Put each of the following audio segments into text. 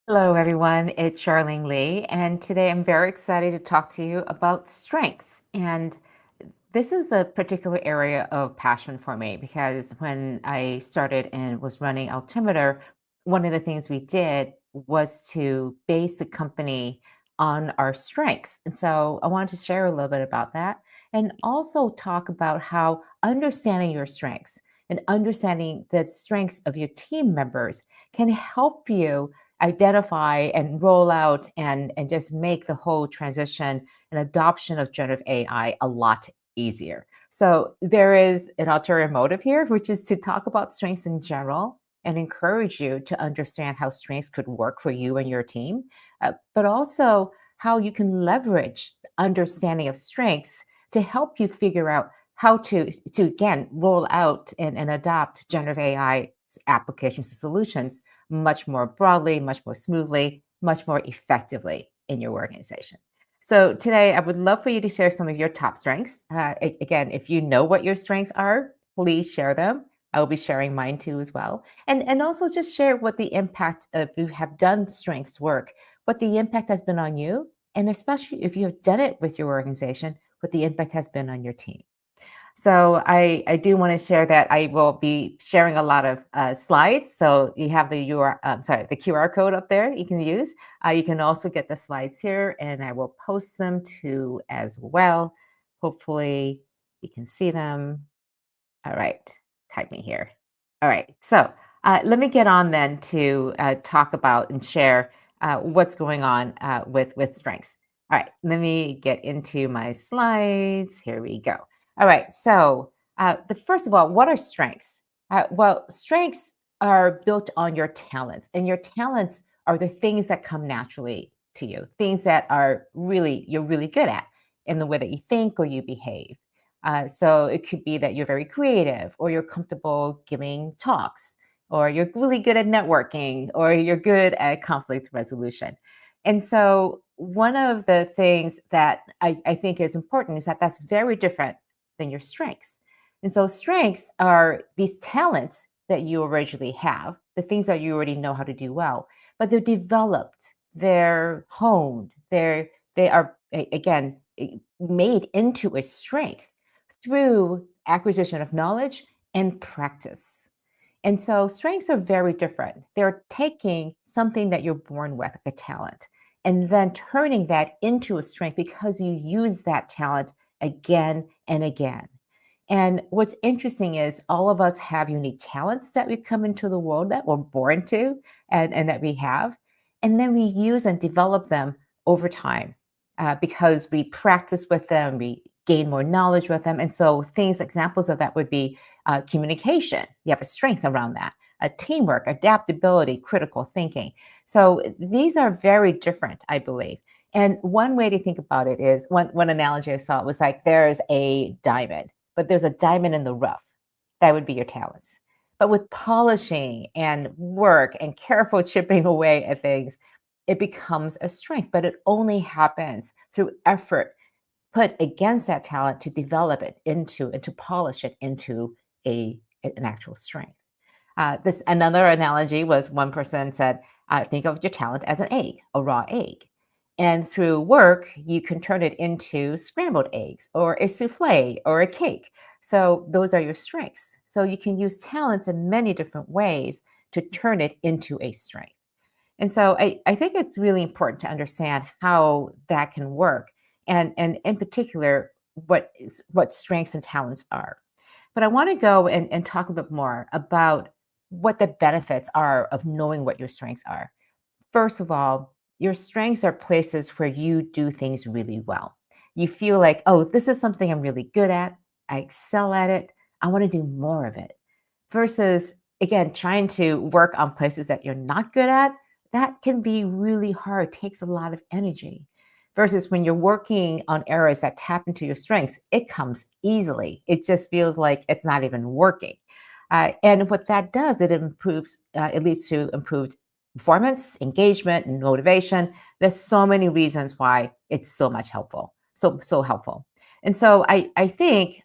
Hello, everyone. It's Charlene Lee, and today I'm very excited to talk to you about strengths. And this is a particular area of passion for me because when I started and was running Altimeter, one of the things we did was to base the company on our strengths. And so I wanted to share a little bit about that and also talk about how understanding your strengths and understanding the strengths of your team members can help you identify and roll out and just make the whole transition and adoption of generative AI a lot easier. So there is an ulterior motive here, which is to talk about strengths in general and encourage you to understand how strengths could work for you and your team, but also how you can leverage understanding of strengths to help you figure out how to again roll out and adopt generative AI applications and solutions much more broadly, much more smoothly, much more effectively in your organization. So today, I would love for you to share some of your top strengths. Again, if you know what your strengths are, please share them. I will be sharing mine too as well. And also just share what the impact of you have done strengths work, what the impact has been on you, and especially if you have done it with your organization, what the impact has been on your team. So I do want to share that I will be sharing a lot of slides. So you have the the QR code up there that you can use. You can also get the slides here, and I will post them too as well. Hopefully, you can see them. All right, type me here. All right, so let me get on then to talk about and share what's going on with strengths. All right, let me get into my slides. Here we go. All right, so the first of all, what are strengths? Well, strengths are built on your talents, and your talents are the things that come naturally to you, things that are really you're really good at in the way that you think or you behave. So it could be that you're very creative, or you're comfortable giving talks, or you're really good at networking, or you're good at conflict resolution. And so, one of the things that I think is important is that that's very different than your strengths. And so, strengths are these talents that you originally have, the things that you already know how to do well, but they're developed, they're honed, they are again made into a strength through acquisition of knowledge and practice. And so strengths are very different. They're taking something that you're born with, like a talent, and then turning that into a strength because you use that talent again and again. And what's interesting is all of us have unique talents that we come into the world that we're born to and that we have. And then we use and develop them over time because we practice with them, we gain more knowledge with them. And so examples of that would be communication. You have a strength around that. Teamwork, adaptability, critical thinking. So these are very different, I believe. And one way to think about it is one analogy I saw was like there's a diamond, but there's a diamond in the rough. That would be your talents. But with polishing and work and careful chipping away at things, it becomes a strength. But it only happens through effort put against that talent to develop it into and to polish it into an actual strength. This another analogy was one person said, think of your talent as an egg, a raw egg. And through work, you can turn it into scrambled eggs or a souffle or a cake. So those are your strengths. So you can use talents in many different ways to turn it into a strength. And so I think it's really important to understand how that can work and in particular what strengths and talents are. But I want to go and talk a bit more about what the benefits are of knowing what your strengths are. First of all, your strengths are places where you do things really well. You feel like, oh, this is something I'm really good at. I excel at it. I want to do more of it. Versus, again, trying to work on places that you're not good at, that can be really hard, takes a lot of energy. Versus when you're working on areas that tap into your strengths, it comes easily. It just feels like it's not even working. And what that does, it leads to improved performance, engagement, and motivation. There's so many reasons why it's so much helpful, so helpful. And so I think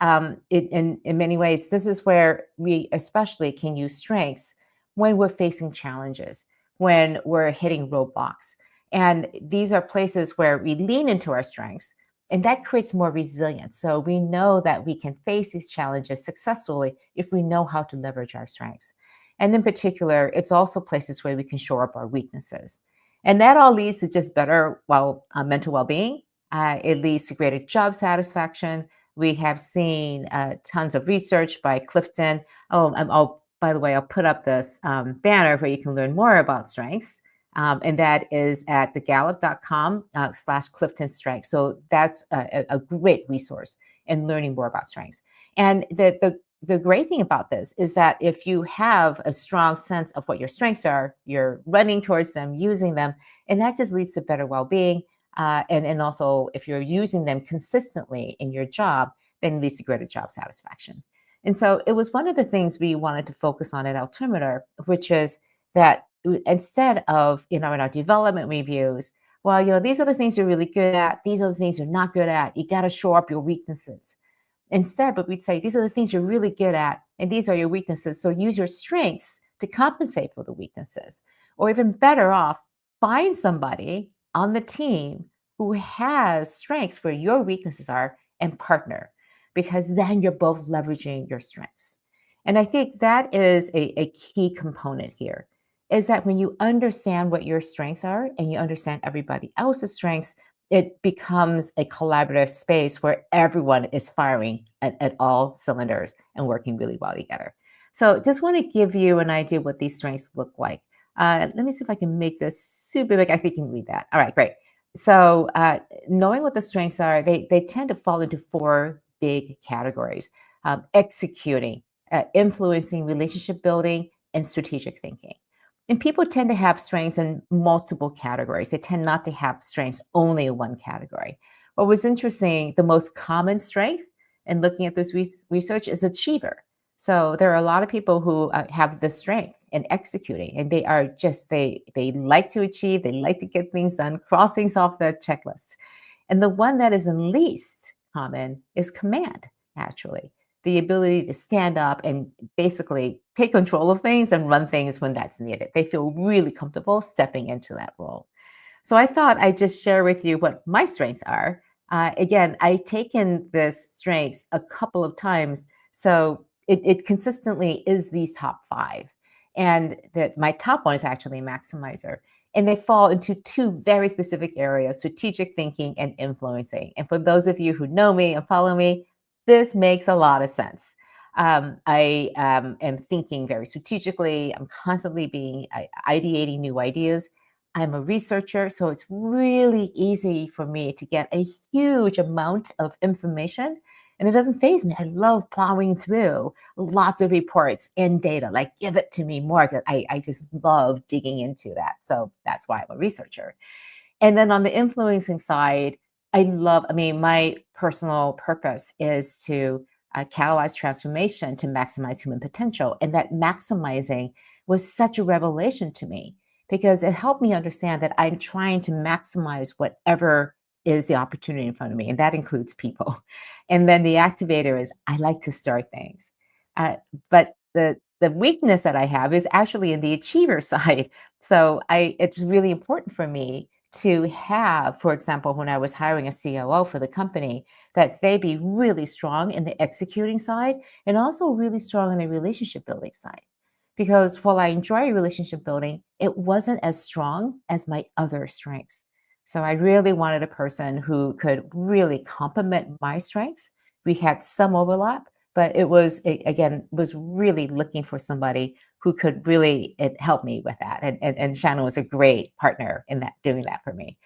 in many ways, this is where we especially can use strengths when we're facing challenges, when we're hitting roadblocks. And these are places where we lean into our strengths, and that creates more resilience. So we know that we can face these challenges successfully if we know how to leverage our strengths. And in particular, it's also places where we can shore up our weaknesses. And that all leads to just better mental well-being. It leads to greater job satisfaction. We have seen tons of research by Clifton. By the way, I'll put up this banner where you can learn more about strengths. And that is at thegallup.com/Clifton Strengths. So that's a great resource in learning more about strengths. And the great thing about this is that if you have a strong sense of what your strengths are, you're running towards them, using them, and that just leads to better well-being. And also, if you're using them consistently in your job, then it leads to greater job satisfaction. And so it was one of the things we wanted to focus on at Altimeter, which is that instead of, in our development reviews, well, these are the things you're really good at, these are the things you're not good at, you got to shore up your weaknesses. Instead, but we'd say these are the things you're really good at, and these are your weaknesses. So use your strengths to compensate for the weaknesses. Or even better off, find somebody on the team who has strengths where your weaknesses are and partner, because then you're both leveraging your strengths. And I think that is a key component here is that when you understand what your strengths are and you understand everybody else's strengths, it becomes a collaborative space where everyone is firing at all cylinders and working really well together. So just want to give you an idea what these strengths look like. Let me see if I can make this super big. I think you can read that. All right, great. So knowing what the strengths are, they tend to fall into four big categories: executing, influencing, relationship building, and strategic thinking. And people tend to have strengths in multiple categories. They tend not to have strengths only in one category. What was interesting, the most common strength in looking at this research is achiever. So there are a lot of people who have the strength in executing, and they like to achieve, they like to get things done, cross things off the checklist. And the one that is the least common is command, actually. The ability to stand up and basically take control of things and run things when that's needed. They feel really comfortable stepping into that role. So I thought I'd just share with you what my strengths are. Again, I've taken this strengths a couple of times, so it consistently is these top five. And that my top one is actually a maximizer. And they fall into two very specific areas: strategic thinking and influencing. And for those of you who know me and follow me, this makes a lot of sense. I am thinking very strategically. I'm constantly ideating new ideas. I'm a researcher, so it's really easy for me to get a huge amount of information, and it doesn't faze me. I love plowing through lots of reports and data. Like, give it to me more. 'Cause I just love digging into that. So that's why I'm a researcher. And then on the influencing side, my personal purpose is to catalyze transformation to maximize human potential. And that maximizing was such a revelation to me because it helped me understand that I'm trying to maximize whatever is the opportunity in front of me. And that includes people. And then the activator is I like to start things. But the weakness that I have is actually in the achiever side. So it's really important for me to have, for example, when I was hiring a COO for the company, that they be really strong in the executing side and also really strong in the relationship building side. Because while I enjoy relationship building, it wasn't as strong as my other strengths. So I really wanted a person who could really complement my strengths. We had some overlap, but again, was really looking for somebody who could really help me with that. And Shannon was a great partner in that, doing that for me.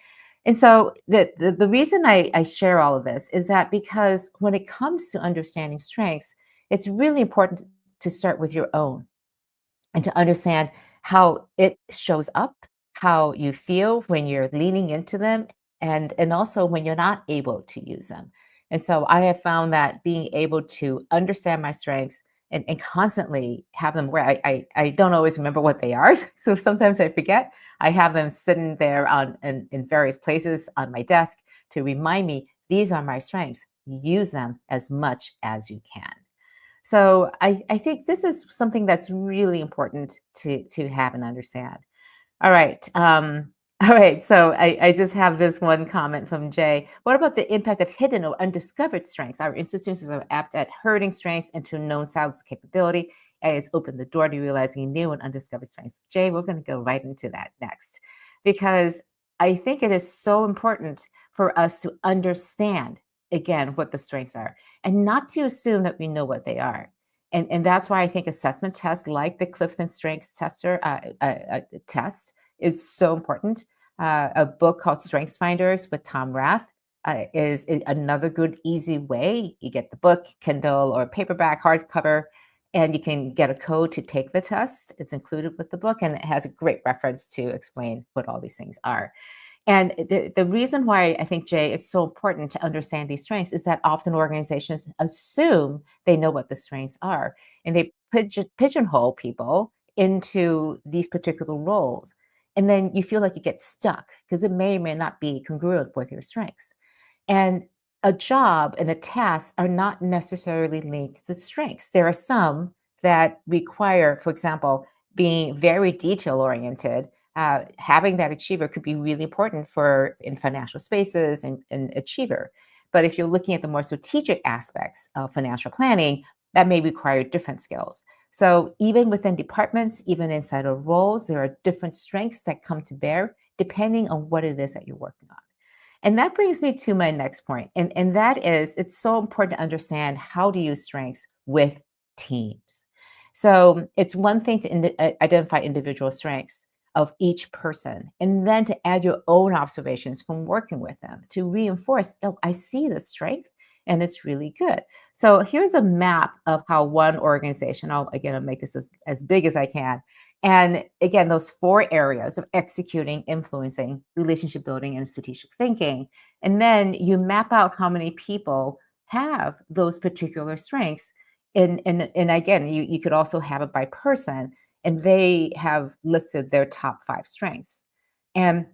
And so the reason I share all of this is that because when it comes to understanding strengths, it's really important to start with your own and to understand how it shows up, how you feel when you're leaning into them, and also when you're not able to use them. And so I have found that being able to understand my strengths and constantly have them where I don't always remember what they are. So sometimes I forget. I have them sitting there in various places on my desk to remind me these are my strengths. Use them as much as you can. So I think this is something that's really important to have and understand. All right. All right. So I just have this one comment from Jay. What about the impact of hidden or undiscovered strengths? Our institutions are apt at herding strengths into known silence capability. And it's opened the door to realizing new and undiscovered strengths. Jay, we're going to go right into that next because I think it is so important for us to understand, again, what the strengths are and not to assume that we know what they are. And that's why I think assessment tests like the Clifton Strengths test is so important. A book called Strengths Finders with Tom Rath is another good, easy way. You get the book, Kindle or paperback, hardcover, and you can get a code to take the test. It's included with the book, and it has a great reference to explain what all these things are. And the reason why I think, Jay, it's so important to understand these strengths is that often organizations assume they know what the strengths are, and they pigeonhole people into these particular roles. And then you feel like you get stuck because it may or may not be congruent with your strengths. And a job and a task are not necessarily linked to the strengths. There are some that require, for example, being very detail oriented. Having that achiever could be really important for in financial spaces and achiever. But if you're looking at the more strategic aspects of financial planning, that may require different skills. So even within departments, even inside of roles, there are different strengths that come to bear depending on what it is that you're working on. And that brings me to my next point, and that is it's so important to understand how to use strengths with teams. So it's one thing to identify individual strengths of each person, and then to add your own observations from working with them to reinforce, oh, I see the strength and it's really good. So here's a map of how one organization, I'll make this as big as I can, and again, those four areas of executing, influencing, relationship building, and strategic thinking. And then you map out how many people have those particular strengths. And again, you could also have it by person, and they have listed their top five strengths. And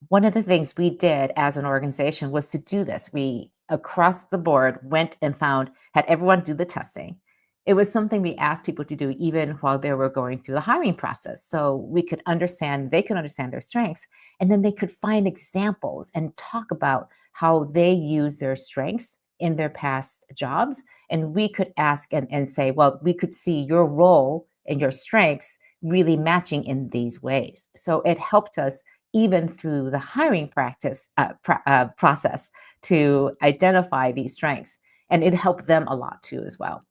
one of the things we did as an organization was to do this. We, across the board, went and had everyone do the testing. It was something we asked people to do even while they were going through the hiring process. So they could understand their strengths, and then they could find examples and talk about how they use their strengths in their past jobs. And we could ask and say, well, we could see your role and your strengths really matching in these ways. So it helped us even through the hiring process to identify these strengths. And it helped them a lot too, as well.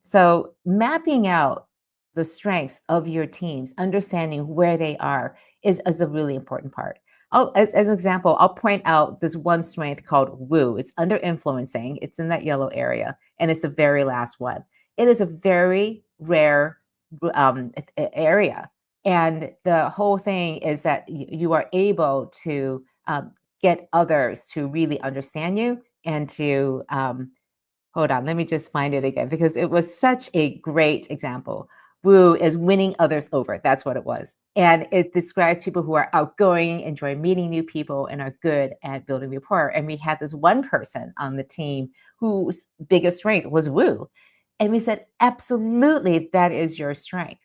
So mapping out the strengths of your teams, understanding where they are is a really important part. As an example, I'll point out this one strength called woo. It's under influencing. It's in that yellow area, and it's the very last one. It is a very rare area. And the whole thing is that you are able to get others to really understand you and to hold on, let me just find it again because it was such a great example. Woo is winning others over. That's what it was. And it describes people who are outgoing, enjoy meeting new people, and are good at building rapport. And we had this one person on the team whose biggest strength was woo. And we said, absolutely, that is your strength.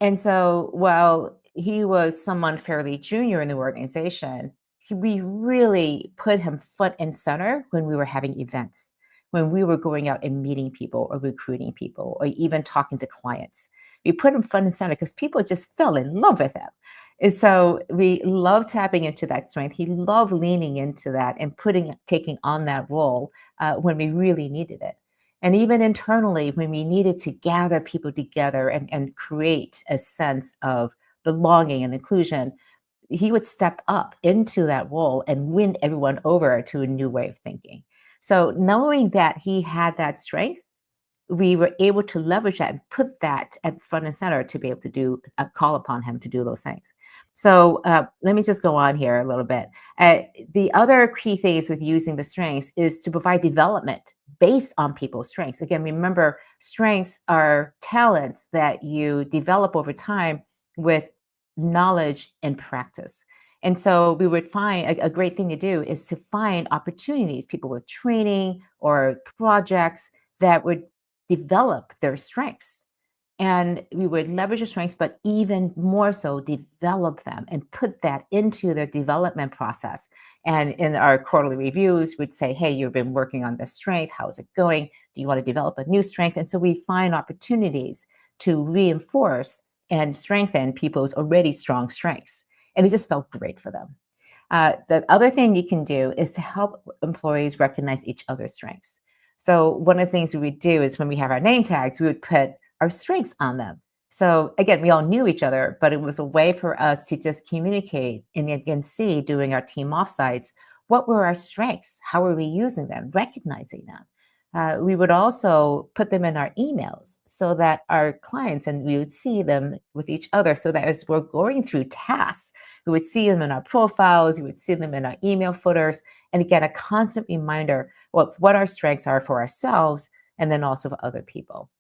And so while he was someone fairly junior in the organization, we really put him front and center when we were having events, when we were going out and meeting people or recruiting people or even talking to clients. We put him front and center because people just fell in love with him. And so we love tapping into that strength. He loved leaning into that and taking on that role when we really needed it. And even internally, when we needed to gather people together and create a sense of belonging and inclusion, he would step up into that role and win everyone over to a new way of thinking. So knowing that he had that strength, we were able to leverage that and put that at front and center to be able to call upon him to do those things. So let me just go on here a little bit. The other key things with using the strengths is to provide development based on people's strengths. Again, remember, strengths are talents that you develop over time with knowledge and practice. And so we would find a great thing to do is to find opportunities, people with training or projects that would develop their strengths. And we would leverage your strengths, but even more so, develop them and put that into their development process. And in our quarterly reviews, we'd say, hey, you've been working on this strength. How's it going? Do you want to develop a new strength? And so we find opportunities to reinforce and strengthen people's already strong strengths. And it just felt great for them. The other thing you can do is to help employees recognize each other's strengths. So one of the things we would do is when we have our name tags, we would put our strengths on them. So again, we all knew each other, but it was a way for us to just communicate and again see during our team offsites what were our strengths, how are we using them, recognizing them. We would also put them in our emails so that our clients and we would see them with each other so that as we're going through tasks, we would see them in our profiles, we would see them in our email footers, and again, a constant reminder of what our strengths are for ourselves and then also for other people.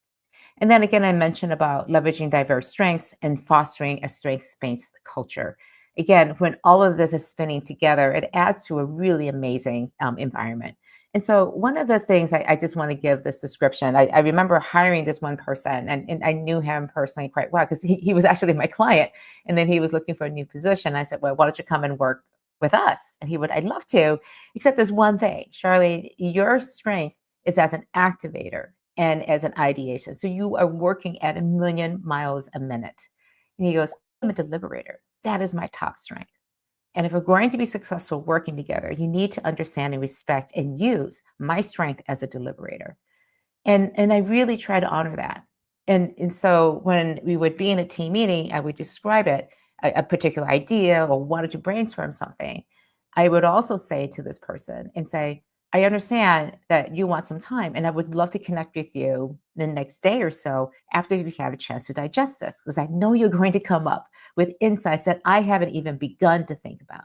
And then again, I mentioned about leveraging diverse strengths and fostering a strengths-based culture. Again, when all of this is spinning together, it adds to a really amazing environment. And so, one of the things I just want to give this description, I remember hiring this one person, and I knew him personally quite well because he was actually my client. And then he was looking for a new position. I said, well, why don't you come and work with us? And he would, I'd love to, except there's one thing, Charlie, your strength is as an activator and as an ideation. So you are working at a million miles a minute. And he goes, I'm a deliberator. That is my top strength. And if we're going to be successful working together, you need to understand and respect and use my strength as a deliberator. And I really try to honor that. And so when we would be in a team meeting, I would describe it, a particular idea or wanted to brainstorm something. I would also say to this person and say, I understand that you want some time and I would love to connect with you the next day or so after you've had a chance to digest this, because I know you're going to come up with insights that I haven't even begun to think about.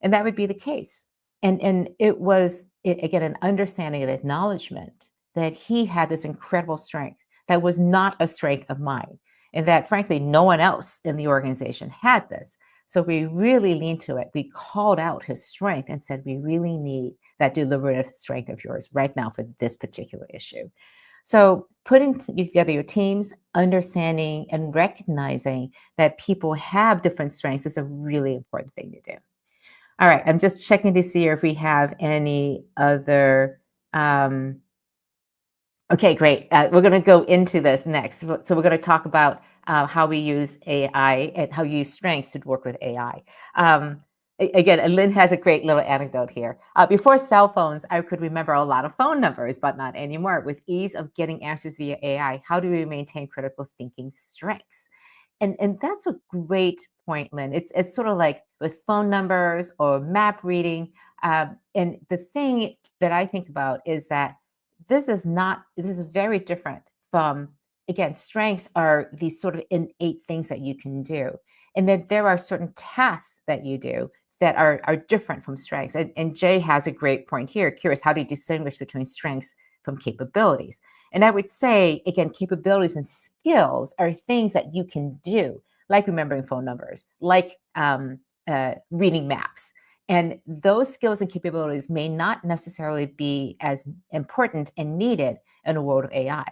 And that would be the case. And it was again an understanding and acknowledgement that he had this incredible strength that was not a strength of mine, and that frankly no one else in the organization had this. So we really leaned to it. We called out his strength and said, we really need that deliberative strength of yours right now for this particular issue. So putting together your teams, understanding and recognizing that people have different strengths is a really important thing to do. All right, I'm just checking to see if we have any other. Okay, great. We're going to go into this next. So we're going to talk about how we use AI and how you use strengths to work with AI. Again, and Lynn has a great little anecdote here. Before cell phones, I could remember a lot of phone numbers, but not anymore. With ease of getting answers via AI, how do we maintain critical thinking strengths? And that's a great point, Lynn. It's sort of like with phone numbers or map reading. And the thing that I think about is that this is very different from, again, strengths are these sort of innate things that you can do. And then there are certain tasks that you do that are different from strengths. And Jay has a great point here. Curious, how do you distinguish between strengths from capabilities? And I would say, again, capabilities and skills are things that you can do, like remembering phone numbers, like reading maps. And those skills and capabilities may not necessarily be as important and needed in a world of AI.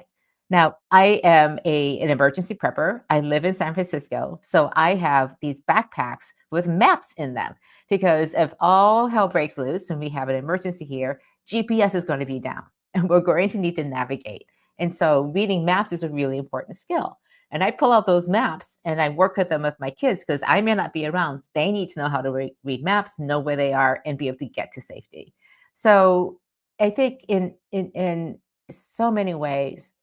Now, I am an emergency prepper. I live in San Francisco. So I have these backpacks with maps in them because if all hell breaks loose and we have an emergency here, GPS is going to be down and we're going to need to navigate. And so reading maps is a really important skill. And I pull out those maps and I work with them with my kids because I may not be around. They need to know how to read maps, know where they are, and be able to get to safety. So I think in so many ways,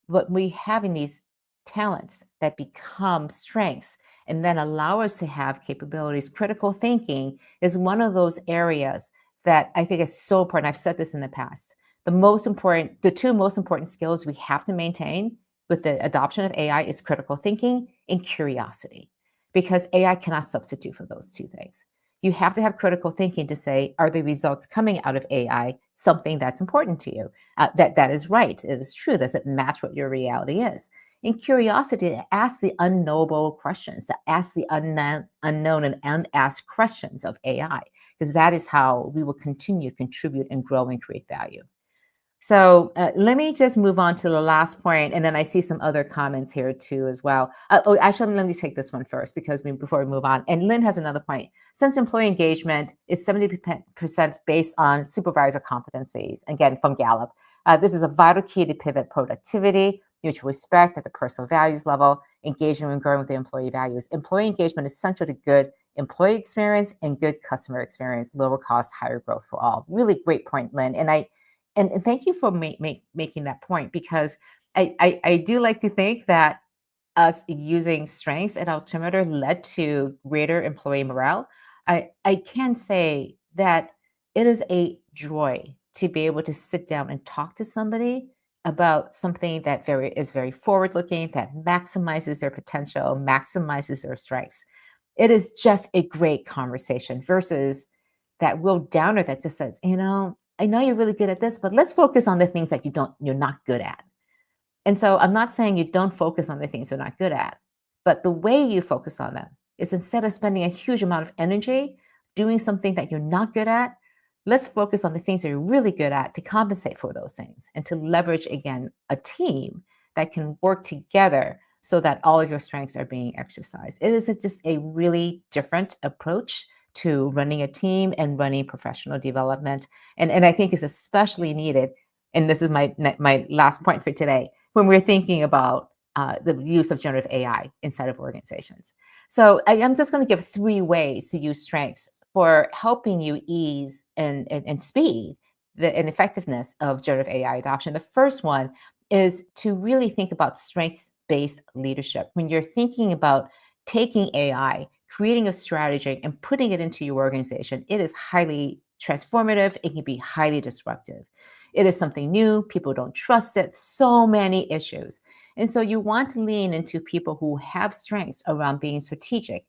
what we having these talents that become strengths and then allow us to have capabilities, critical thinking is one of those areas that I think is so important. I've said this in the past. The two most important skills we have to maintain with the adoption of AI is critical thinking and curiosity, because AI cannot substitute for those two things. You have to have critical thinking to say, are the results coming out of AI something that's important to you? That is right. It is true. Does it match what your reality is? And curiosity to ask the unknowable questions, to ask the unknown and unasked questions of AI, because that is how we will continue to contribute and grow and create value. So let me just move on to the last point, and then I see some other comments here too as well. Oh, actually, let me take this one first because before we move on. And Lynn has another point. Since employee engagement is 70% based on supervisor competencies, again from Gallup, this is a vital key to pivot productivity, mutual respect at the personal values level, engagement and growing with the employee values. Employee engagement is central to good employee experience and good customer experience, lower cost, higher growth for all. Really great point, Lynn. And thank you for making that point because I do like to think that us using strengths at Altimeter led to greater employee morale. I can say that it is a joy to be able to sit down and talk to somebody about something that is very forward looking, that maximizes their potential, maximizes their strengths. It is just a great conversation versus that real downer that just says, I know you're really good at this, but let's focus on the things that you're not good at. And so I'm not saying you don't focus on the things you're not good at, but the way you focus on them is instead of spending a huge amount of energy doing something that you're not good at, let's focus on the things that you're really good at to compensate for those things and to leverage again a team that can work together so that all of your strengths are being exercised. It is just a really different approach to running a team and running professional development. And I think is especially needed. And this is my last point for today when we're thinking about the use of generative AI inside of organizations. So I'm just going to give 3 ways to use strengths for helping you ease and speed and effectiveness of generative AI adoption. The first one is to really think about strengths-based leadership. When you're thinking about taking AI, creating a strategy, and putting it into your organization, it is highly transformative. It can be highly disruptive. It is something new. People don't trust it. So many issues. And so you want to lean into people who have strengths around being strategic,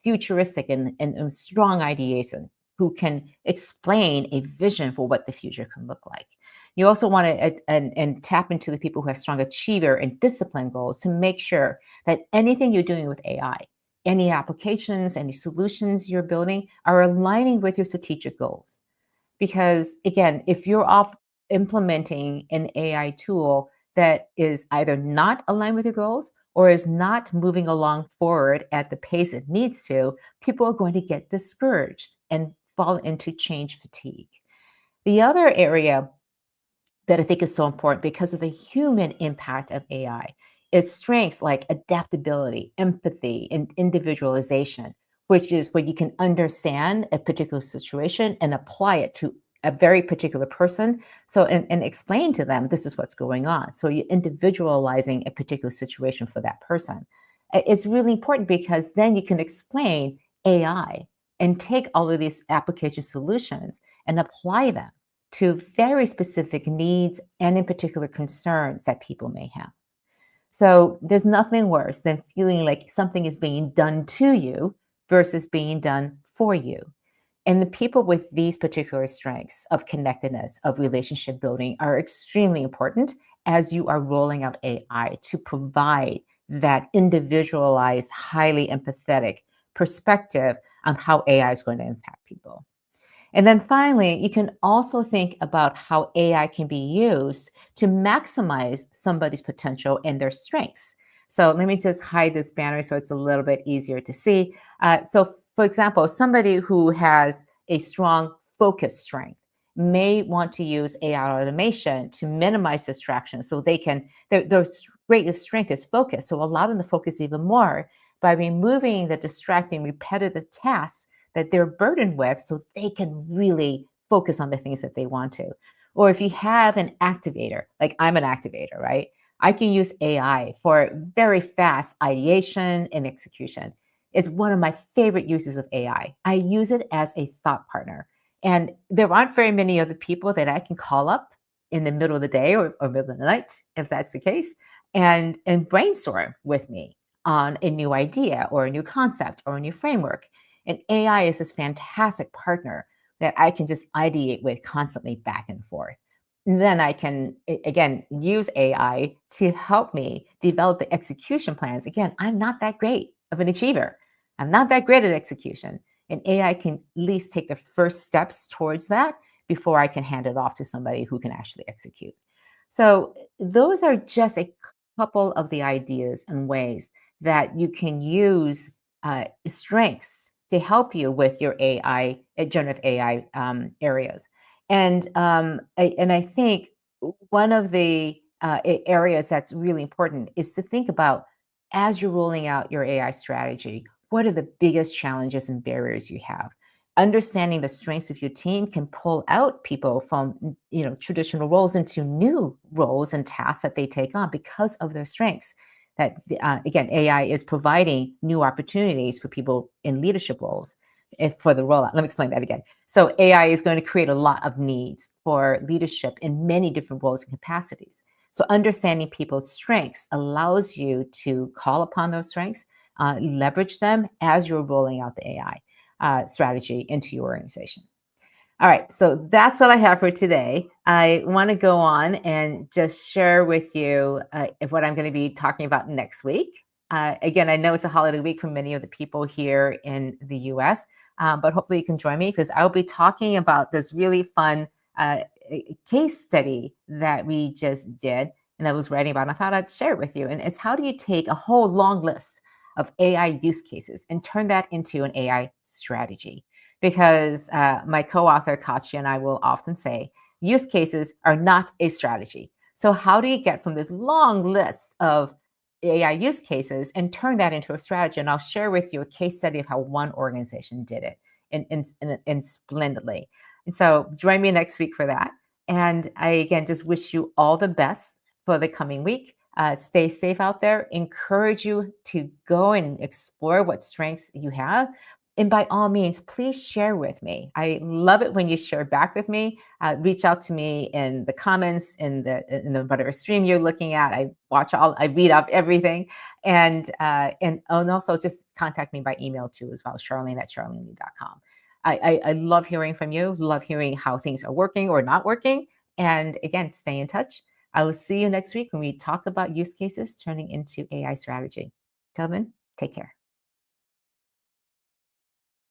futuristic, and strong ideation, who can explain a vision for what the future can look like. You also want to and tap into the people who have strong achiever and discipline goals to make sure that anything you're doing with AI, any applications, any solutions you're building are aligning with your strategic goals. Because again, if you're off implementing an AI tool that is either not aligned with your goals or is not moving along forward at the pace it needs to, people are going to get discouraged and fall into change fatigue. The other area that I think is so important because of the human impact of AI is strengths like adaptability, empathy, and individualization, which is when you can understand a particular situation and apply it to a very particular person. So, and explain to them this is what's going on. So, you're individualizing a particular situation for that person. It's really important because then you can explain AI and take all of these application solutions and apply them to very specific needs and in particular concerns that people may have. So there's nothing worse than feeling like something is being done to you versus being done for you. And the people with these particular strengths of connectedness, of relationship building are extremely important as you are rolling out AI to provide that individualized, highly empathetic perspective on how AI is going to impact people. And then finally, you can also think about how AI can be used to maximize somebody's potential and their strengths. So let me just hide this banner so it's a little bit easier to see. So, for example, somebody who has a strong focus strength may want to use AI automation to minimize distractions so they can, their greatest strength is focus. So allow them to focus even more by removing the distracting, repetitive tasks that they're burdened with so they can really focus on the things that they want to. Or if you have an activator, like I'm an activator, right? I can use AI for very fast ideation and execution. It's one of my favorite uses of AI. I use it as a thought partner. And there aren't very many other people that I can call up in the middle of the day or middle of the night, if that's the case, and brainstorm with me on a new idea or a new concept or a new framework. And AI is this fantastic partner that I can just ideate with constantly back and forth. And then I can, again, use AI to help me develop the execution plans. Again, I'm not that great of an achiever. I'm not that great at execution. And AI can at least take the first steps towards that before I can hand it off to somebody who can actually execute. So those are just a couple of the ideas and ways that you can use strengths to help you with your AI, generative AI areas. And I think one of the areas that's really important is to think about as you're rolling out your AI strategy, what are the biggest challenges and barriers you have? Understanding the strengths of your team can pull out people from traditional roles into new roles and tasks that they take on because of their strengths. Again, AI is providing new opportunities for people in leadership roles for the rollout. Let me explain that again. So AI is going to create a lot of needs for leadership in many different roles and capacities. So understanding people's strengths allows you to call upon those strengths, leverage them as you're rolling out the AI strategy into your organization. All right, so that's what I have for today. I want to go on and just share with you what I'm going to be talking about next week. Again, I know it's a holiday week for many of the people here in the US, but hopefully you can join me because I'll be talking about this really fun case study that we just did and I was writing about. And I thought I'd share it with you. And it's how do you take a whole long list of AI use cases and turn that into an AI strategy? Because my co-author Katya and I will often say, use cases are not a strategy. So how do you get from this long list of AI use cases and turn that into a strategy? And I'll share with you a case study of how one organization did it and splendidly. And so join me next week for that. And I again just wish you all the best for the coming week. Stay safe out there. Encourage you to go and explore what strengths you have. And by all means, please share with me. I love it when you share back with me. Reach out to me in the comments in the whatever stream you're looking at. I read up everything, and also just contact me by email too as well, Charlene@charlenelee.com. I love hearing from you. Love hearing how things are working or not working. And again, stay in touch. I will see you next week when we talk about use cases turning into AI strategy. Till then, take care.